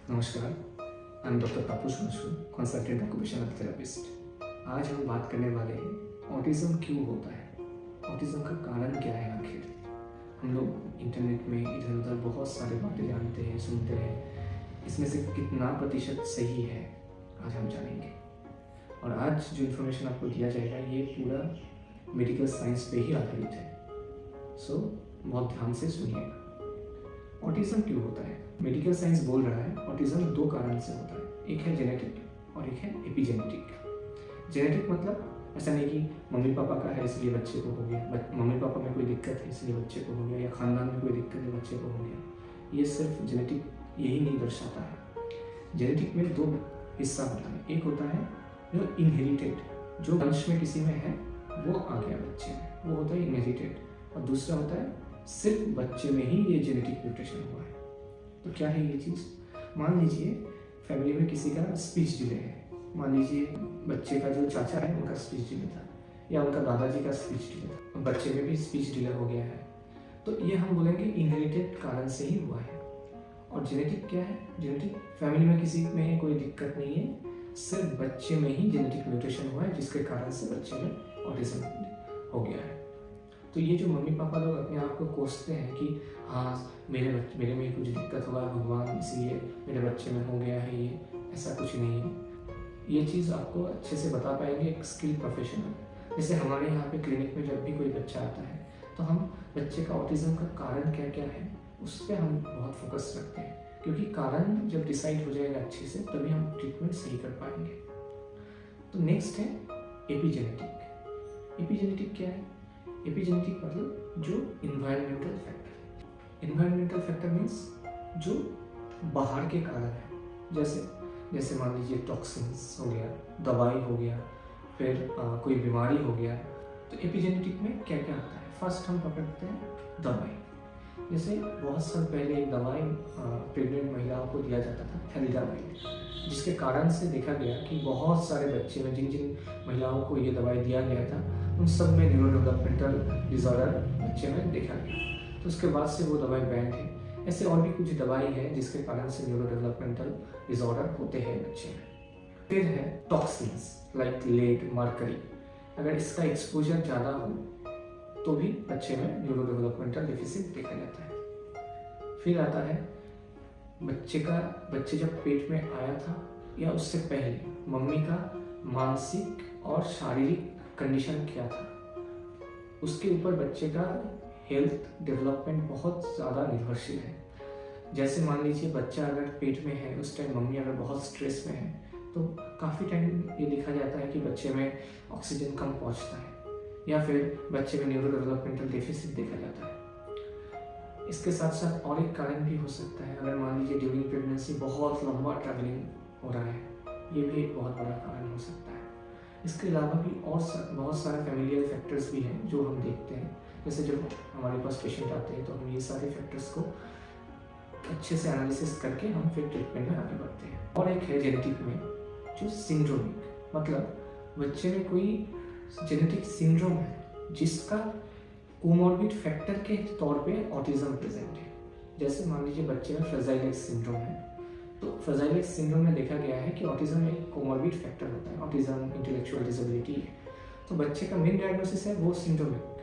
नमस्कार, I am doctor Papush Mashru, consultant occupational therapist. आज हम बात करने वाले हैं ऑटिज़म क्यों होता है, ऑटिज़म का कारण क्या है। आखिर हम लोग इंटरनेट में इधर उधर बहुत सारे बातें जानते हैं, सुनते हैं, इसमें से कितना प्रतिशत सही है आज हम जानेंगे। और आज जो इन्फॉर्मेशन आपको दिया जाएगा ये पूरा मेडिकल साइंस पे ही आधारित है, सो बहुत ध्यान से सुनिएगा। ऑटिज़म क्यों होता है? मेडिकल साइंस बोल रहा है ऑटिज़म दो कारण से होता है, एक है जेनेटिक और एक है एपिजेनेटिक। जेनेटिक मतलब ऐसा नहीं कि मम्मी पापा का है इसलिए बच्चे को हो गया, मम्मी पापा में कोई दिक्कत है इसलिए बच्चे को हो गया, या खानदान में कोई दिक्कत है बच्चे को हो गया। ये सिर्फ जेनेटिक यही नहीं दर्शाता है। जेनेटिक में दो हिस्सा होता है, एक होता है जो इनहेरिटेड, जो वंश में किसी में है वो आ गया बच्चे में, वो होता है इनहेरिटेड, और दूसरा होता है सिर्फ बच्चे में ही ये जेनेटिक म्यूटेशन हुआ है। तो क्या है ये चीज़? मान लीजिए फैमिली में किसी का स्पीच डिले है, मान लीजिए बच्चे का जो चाचा है उनका स्पीच डिले था, या उनका दादाजी का स्पीच डिले था, बच्चे में भी स्पीच डिले हो गया है, तो ये हम बोलेंगे इनहेरिटेड कारण से ही हुआ है। और जेनेटिक क्या है? जेनेटिक फैमिली में किसी में कोई दिक्कत नहीं है, सिर्फ बच्चे में ही जेनेटिक म्यूटेशन हुआ है जिसके कारण से बच्चे में ऑटिज्म हो गया है। तो ये जो मम्मी पापा लोग अपने आप को कोसते हैं कि हाँ मेरे में कुछ दिक्कत हुआ है भगवान इसलिए मेरे बच्चे में हो गया है, ये ऐसा कुछ नहीं है। ये चीज़ आपको अच्छे से बता पाएंगे एक स्किल प्रोफेशनल। जैसे हमारे यहाँ पे क्लिनिक में जब भी कोई बच्चा आता है तो हम बच्चे का ऑटिज्म का कारण क्या क्या है उस पर हम बहुत फोकस रखते हैं, क्योंकि कारण जब डिसाइड हो जाएगा अच्छे से तभी हम ट्रीटमेंट सही कर पाएंगे। तो नेक्स्ट है एपिजेनेटिक। एपिजेनेटिक क्या है? एपिजेनेटिक मतलब जो environmental factor. Environmental factor means जो बाहर के कारण है, जैसे मान लीजिए टॉक्सिन्स हो गया, दवाई हो गया, फिर कोई बीमारी हो गया। तो एपिजेनेटिक में क्या क्या आता है? फर्स्ट हम पकड़ते हैं दवाई। जैसे बहुत साल पहले एक दवाई प्रेग्नेंट महिलाओं को दिया जाता था, थैलिडामाइड, जिसके कारण से देखा गया कि बहुत सारे बच्चे में जिन जिन महिलाओं को ये दवाई दिया गया था उन सब में न्यूरो डेवलपमेंटल डिसऑर्डर बच्चे में देखा गया। तो उसके बाद से वो दवाई बैंड है। ऐसे और भी कुछ दवाई है जिसके कारण से न्यूरो डेवलपमेंटल डिसऑर्डर होते हैं बच्चे में। फिर है टॉक्सिन्स लाइक लेड, मर्करी। अगर इसका एक्सपोजर ज़्यादा हो तो भी बच्चे में न्यूरो डेवलपमेंटल डिफिसिट देखा जाता है। फिर आता है बच्चे जब पेट में आया था या उससे पहले मम्मी का मानसिक और शारीरिक कंडीशन क्या था, उसके ऊपर बच्चे का हेल्थ डेवलपमेंट बहुत ज़्यादा निर्भरशील है। जैसे मान लीजिए बच्चा अगर पेट में है उस टाइम मम्मी अगर बहुत स्ट्रेस में है तो काफ़ी टाइम ये देखा जाता है कि बच्चे में ऑक्सीजन कम पहुंचता है, या फिर बच्चे में न्यूरो डेवलपमेंटल डेफिसिट देखा जाता है। इसके साथ साथ और एक कारण भी हो सकता है, अगर मान लीजिए ड्यूरिंग प्रेगनेंसी बहुत लंबा ट्रैवलिंग हो रहा है, ये भी एक बहुत बड़ा कारण हो सकता है। इसके अलावा भी और बहुत सारे फैमिलियल फैक्टर्स भी हैं जो हम देखते हैं। जैसे जब हमारे पास पेशेंट आते हैं तो हम ये सारे फैक्टर्स को अच्छे से एनालिसिस करके हम फिर ट्रीटमेंट में आगे बढ़ते हैं। और एक है जेनेटिक में जो सिंड्रोमिक, मतलब बच्चे में कोई जेनेटिक सिंड्रोम है जिसका कोमॉर्बिड फैक्टर के तौर पे ऑटिज्म प्रेजेंट है। जैसे मान लीजिए बच्चे में फ्रेजाइल एक्स सिंड्रोम है, तो फ्रेजाइल एक्स सिंड्रोम में देखा गया है कि ऑटिज्म एक कोमॉर्बिड फैक्टर होता है, ऑटिज्म इंटेलेक्चुअल डिसेबिलिटी है। तो बच्चे का मेन डायग्नोसिस है वो सिंड्रोमिक,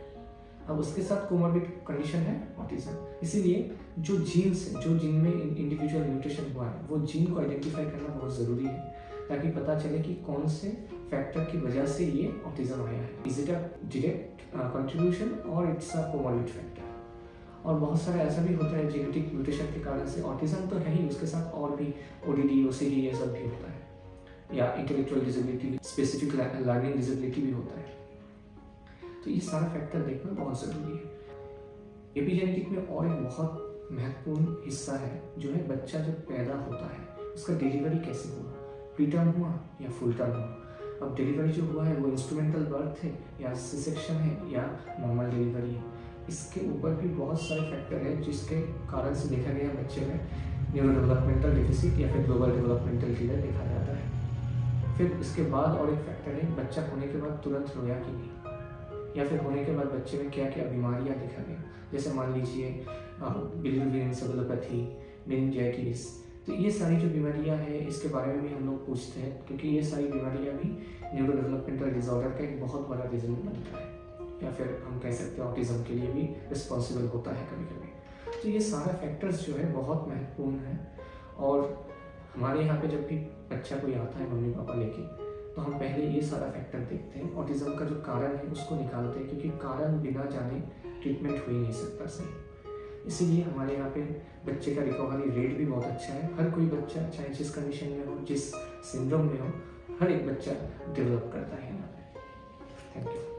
अब उसके साथ कोमॉर्बिड कंडीशन है ऑटिज्म। इसीलिए जो जीन्स है, जो जीन में इंडिविजुअल म्यूटेशन हुआ है, वो जीन को आइडेंटिफाई करना बहुत ज़रूरी है ताकि पता चले कि कौन से फैक्टर की वजह से ये ऑटिज्म आया है। Is it a direct contribution और इट्स अ कोमॉर्बिड फैक्टर। और बहुत सारा ऐसा भी होता है जेनेटिक म्यूटेशन के कारण से ऑटिज्म तो है ही, उसके साथ और भी ओडीडी, ओसीडी ये सब भी होता है, या intellectual disability, specific learning disability भी होता है। तो ये सारा फैक्टर देखना बहुत ज़रूरी है। एपिजेनेटिक में और एक बहुत महत्वपूर्ण हिस्सा है जो है बच्चा जब पैदा होता है उसका डिलीवरी कैसे हुआ, प्री टर्म हुआ या फुल टर्म हुआ। अब डिलीवरी जो हुआ है वो इंस्ट्रूमेंटल बर्थ है या सी सेक्शन है या नॉर्मल डिलीवरी है, इसके ऊपर भी बहुत सारे फैक्टर है जिसके कारण से देखा गया बच्चे में न्यूरो डेवलपमेंटल डिफिसिट या फिर ग्लोबल डेवलपमेंटल डिले देखा जाता है। फिर इसके बाद और एक फैक्टर है बच्चा होने के बाद तुरंत रोया कि नहीं, या फिर होने के बाद बच्चे में क्या क्या बीमारियां देखा गया। जैसे मान लीजिए बिलिरुबिन एन्सेफेलोपैथी, मेनिंजाइटिस, तो ये सारी जो बीमारियां हैं इसके बारे में भी हम लोग पूछते हैं, क्योंकि ये सारी बीमारियां भी न्यूरो डेवलपमेंटल डिसऑर्डर का एक बहुत बड़ा रीज़न बनता है, या फिर हम कह सकते हैं ऑटिज़म के लिए भी रिस्पॉन्सिबल होता है कभी कभी। तो ये सारा फैक्टर्स जो है बहुत महत्वपूर्ण है। और हमारे यहाँ पे जब भी बच्चा कोई आता है मम्मी पापा लेके, तो हम पहले ये सारा फैक्टर देखते हैं, ऑटिज़म का जो कारण है उसको निकालते हैं, क्योंकि कारण बिना जाने ट्रीटमेंट हो ही नहीं सकता सही। इसीलिए हमारे यहाँ पे बच्चे का रिकवरी रेट भी बहुत अच्छा है। हर कोई बच्चा चाहे जिस कंडीशन में हो, जिस सिंड्रोम में हो, हर एक बच्चा डेवलप करता है यहाँ पे। Thank you.